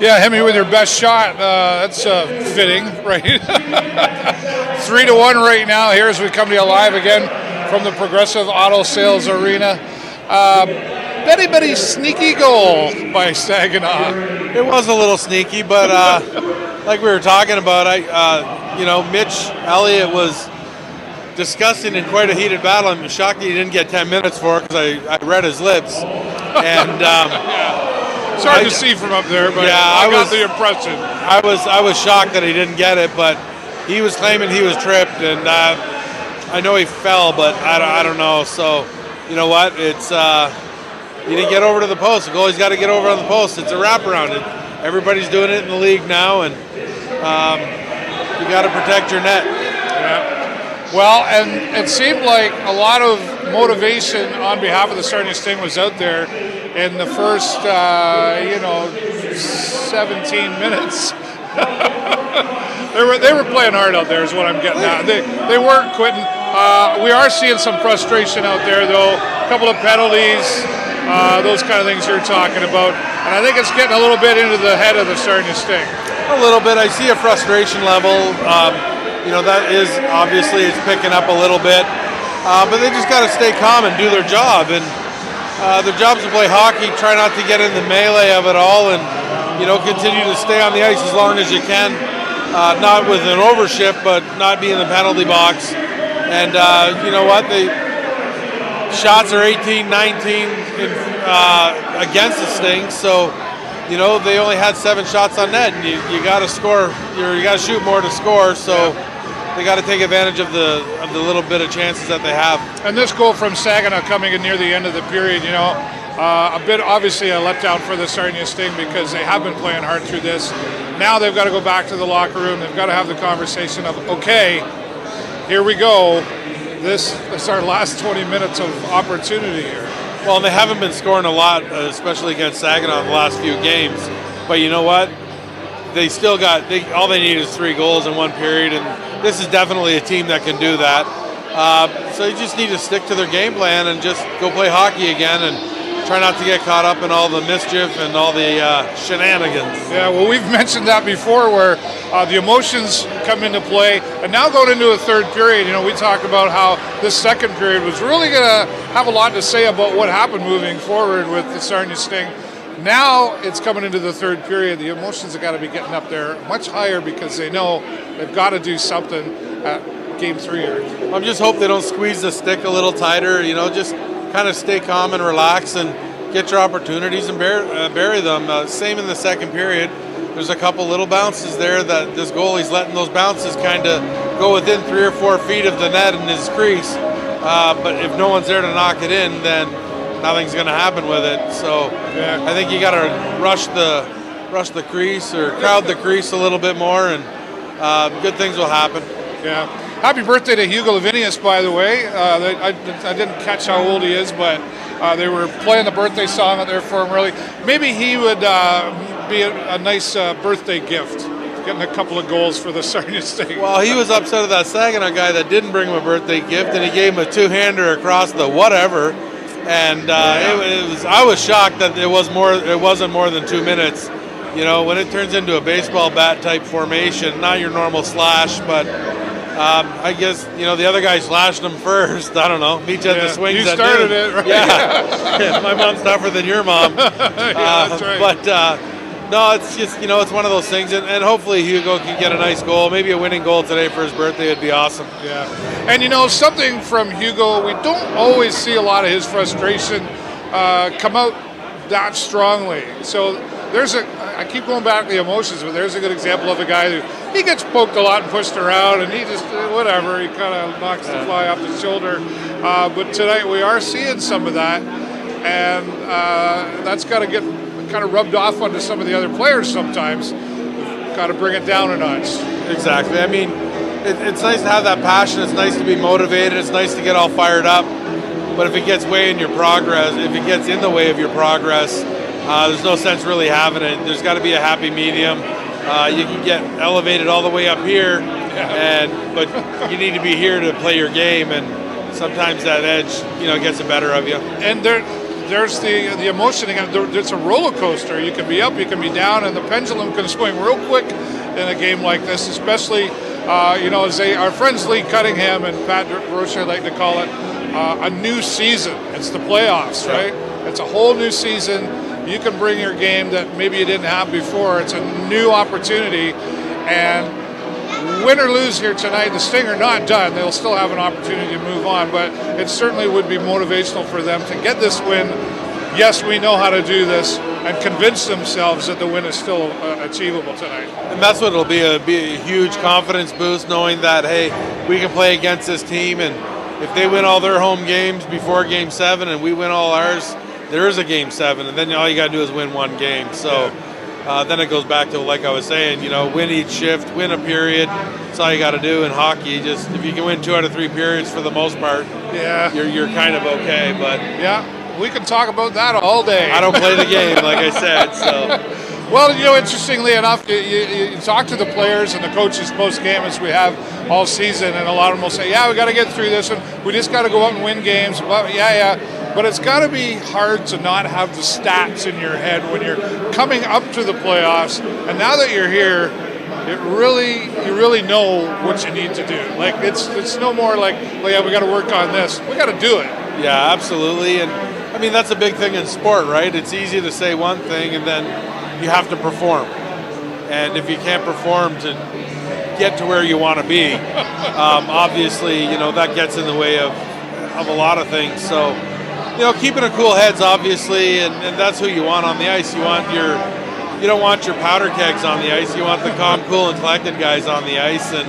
Yeah, hit me with your best shot. That's fitting, right? 3-1 right now. Here as we come to you live again from the Progressive Auto Sales Arena. Very sneaky goal by Saginaw. It was a little sneaky, but like we were talking about, Mitch Elliott was discussing in quite a heated battle. I'm shocked he didn't get 10 minutes for it because I read his lips. And it's hard to see from up there, but yeah, I got the impression. I was shocked that he didn't get it, but he was claiming he was tripped, and I know he fell, but I don't know. So, you know what? It's he didn't get over to the post. The goalie's got to get over on the post. It's a wraparound. Everybody's doing it in the league now, and you got to protect your net. Yeah. Well, and it seemed like a lot of motivation on behalf of the Sarmia Sting was out there in the first, 17 minutes. They were playing hard out there is what I'm getting at. They weren't quitting. We are seeing some frustration out there, though. A couple of penalties, those kind of things you're talking about. And I think it's getting a little bit into the head of the Sarmia Sting. A little bit. I see a frustration level. That is obviously it's picking up a little bit. But they just got to stay calm and do their job. And their job is to play hockey, try not to get in the melee of it all, and continue to stay on the ice as long as you can. Not with an overshift, but not be in the penalty box. And you know what? The shots are 18-19 against the Sting, so they only had 7 shots on net, and you got to score. You got to shoot more to score. So they got to take advantage of the little bit of chances that they have. And this goal from Saginaw coming in near the end of the period, a bit obviously a letdown for the Sarnia Sting because they have been playing hard through this. Now they've got to go back to the locker room. They've got to have the conversation of, okay, here we go. This is our last 20 minutes of opportunity here. Well, they haven't been scoring a lot, especially against Saginaw in the last few games. But you know what? They still got all they need is 3 goals in one period, and this is definitely a team that can do that. So you just need to stick to their game plan and just go play hockey again and try not to get caught up in all the mischief and all the shenanigans. Yeah, well, we've mentioned that before where the emotions come into play. And now going into a third period, we talked about how this second period was really going to have a lot to say about what happened moving forward with the Sarnia Sting. Now it's coming into the third period. The emotions have got to be getting up there much higher because they know they've got to do something at game 3 here. I just hope they don't squeeze the stick a little tighter, just kind of stay calm and relax and get your opportunities and bury them. Same in the second period. There's a couple little bounces there that this goalie's letting those bounces kind of go within 3 or 4 feet of the net in his crease. But if no one's there to knock it in, then nothing's going to happen with it. So yeah. I think you got to rush the crease or crowd the crease a little bit more, and good things will happen. Yeah. Happy birthday to Hugo Lavinius, by the way. I didn't catch how old he is, but they were playing the birthday song out there for him early. Maybe he would be a nice birthday gift, getting a couple of goals for the Sarnia Sting. Well, he was upset at that Saginaw guy that didn't bring him a birthday gift, and he gave him a 2-hander across the whatever. And I was shocked that it wasn't more than 2 minutes. When it turns into a baseball bat type formation, not your normal slash, but I guess, the other guy slashed him first. I don't know. Meet you at the swings. You started it, right? Yeah. My mom's tougher than your mom. That's right. But no, it's just, it's one of those things. And hopefully Hugo can get a nice goal. Maybe a winning goal today for his birthday would be awesome. Yeah. And, something from Hugo, we don't always see a lot of his frustration come out that strongly. So I keep going back to the emotions, but there's a good example of a guy who he gets poked a lot and pushed around, and he just whatever, he kind of knocks the fly off his shoulder. But tonight we are seeing some of that, and that's got to get kind of rubbed off onto some of the other players sometimes. Got to bring it down a notch. Exactly. I mean, it's nice to have that passion. It's nice to be motivated. It's nice to get all fired up. But if it gets in the way of your progress, there's no sense really having it. There's got to be a happy medium. You can get elevated all the way up here, but you need to be here to play your game, and sometimes that edge, gets the better of you. And there's the emotion again. It's a roller coaster. You can be up, you can be down, and the pendulum can swing real quick in a game like this, especially as our friends Lee Cunningham and Pat Rocher like to call it, a new season. It's the playoffs, right? It's a whole new season. You can bring your game that maybe you didn't have before. It's a new opportunity, and win or lose here tonight, the Sting are not done. They'll still have an opportunity to move on, but it certainly would be motivational for them to get this win. Yes, we know how to do this, and convince themselves that the win is still achievable tonight. And that's what it'll be a huge confidence boost, knowing that, hey, we can play against this team, and if they win all their home games before Game 7 and we win all ours, there is a Game 7, and then all you got to do is win one game. So then it goes back to, like I was saying, win each shift, win a period. That's all you got to do in hockey. Just if you can win 2 out of 3 periods for the most part, you're kind of okay. But we can talk about that all day. I don't play the game, like I said. So, well, interestingly enough, you talk to the players and the coaches post game, as we have all season, and a lot of them will say, "Yeah, we got to get through this one. We just got to go out and win games." Well, but it's got to be hard to not have the stats in your head when you're coming up to the playoffs. And now that you're here, you really know what you need to do. Like it's no more like, well, yeah, we got to work on this. We got to do it. Yeah, absolutely. And I mean, that's a big thing in sport, right? It's easy to say one thing and then you have to perform. And if you can't perform to get to where you want to be, obviously, that gets in the way of a lot of things. So, keeping a cool head's obviously, and that's who you want on the ice. You don't want your powder kegs on the ice. You want the calm, cool, and collected guys on the ice. And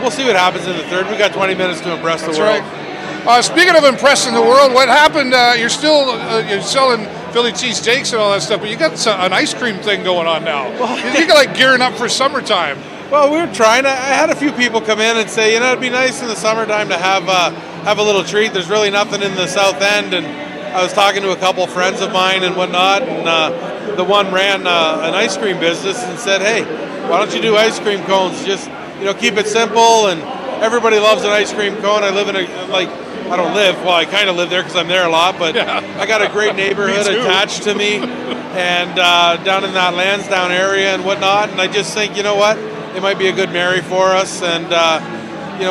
we'll see what happens in the third. We got 20 minutes to impress the world. Right. Speaking of impressing the world, what happened? You're still you're selling Philly cheesesteaks and all that stuff, but you got an ice cream thing going on now. You're like gearing up for summertime. Well, we were trying to. I had a few people come in and say, it'd be nice in the summertime to have a little treat. There's really nothing in the South End, and I was talking to a couple friends of mine and whatnot, and the one ran an ice cream business and said, hey, why don't you do ice cream cones? Just keep it simple, and everybody loves an ice cream cone. I live in I kind of live there because I'm there a lot, but I got a great neighborhood attached to me, and down in that Lansdowne area and whatnot, and I just think, it might be a good marry for us, and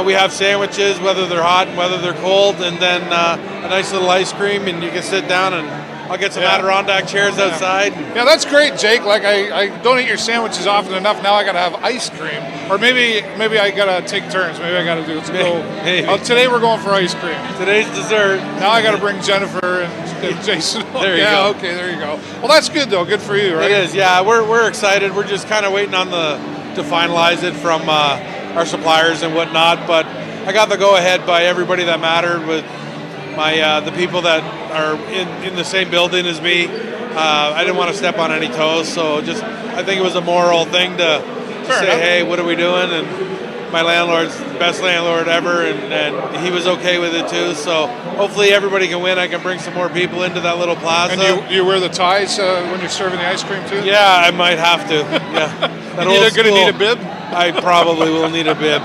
we have sandwiches, whether they're hot and whether they're cold, and then a nice little ice cream, and you can sit down, and I'll get some Adirondack chairs outside. Yeah, that's great, Jake. Like I don't eat your sandwiches often enough. Now I got to have ice cream, or maybe I got to take turns. Maybe I got to do it. Today we're going for ice cream. Today's dessert. Now I got to bring Jennifer and Jason. There you go. Okay, there you go. Well, that's good though. Good for you, right? It is. Yeah, we're excited. We're just kind of waiting on to finalize it from our suppliers and whatnot, but I got the go-ahead by everybody that mattered, with the people that are in the same building as me. I didn't want to step on any toes, so I think it was a moral thing to say, hey, what are we doing? And my landlord's the best landlord ever, and he was okay with it too, so hopefully everybody can win. I can bring some more people into that little plaza. And you wear the ties when you're serving the ice cream too? Yeah, I might have to. Yeah. You're going to need a bib? I probably will need a bib.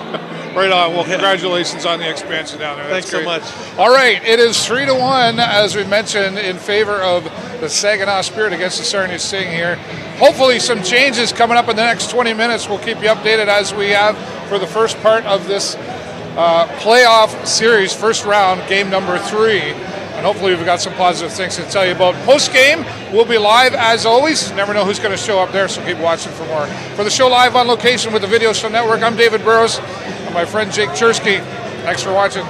Right on. Well, congratulations on the expansion down there. Thanks so much. All right, it is 3-1, as we mentioned, in favor of the Saginaw Spirit against the Sarmia Sting here. Hopefully some changes coming up in the next 20 minutes. We'll keep you updated as we have for the first part of this playoff series, first round, game number 3. And hopefully we've got some positive things to tell you about. Post-game, we'll be live as always. Never know who's going to show up there, so keep watching for more. For the show live on location with the Video Show Network, I'm David Burrows and my friend Jake Cherski. Thanks for watching.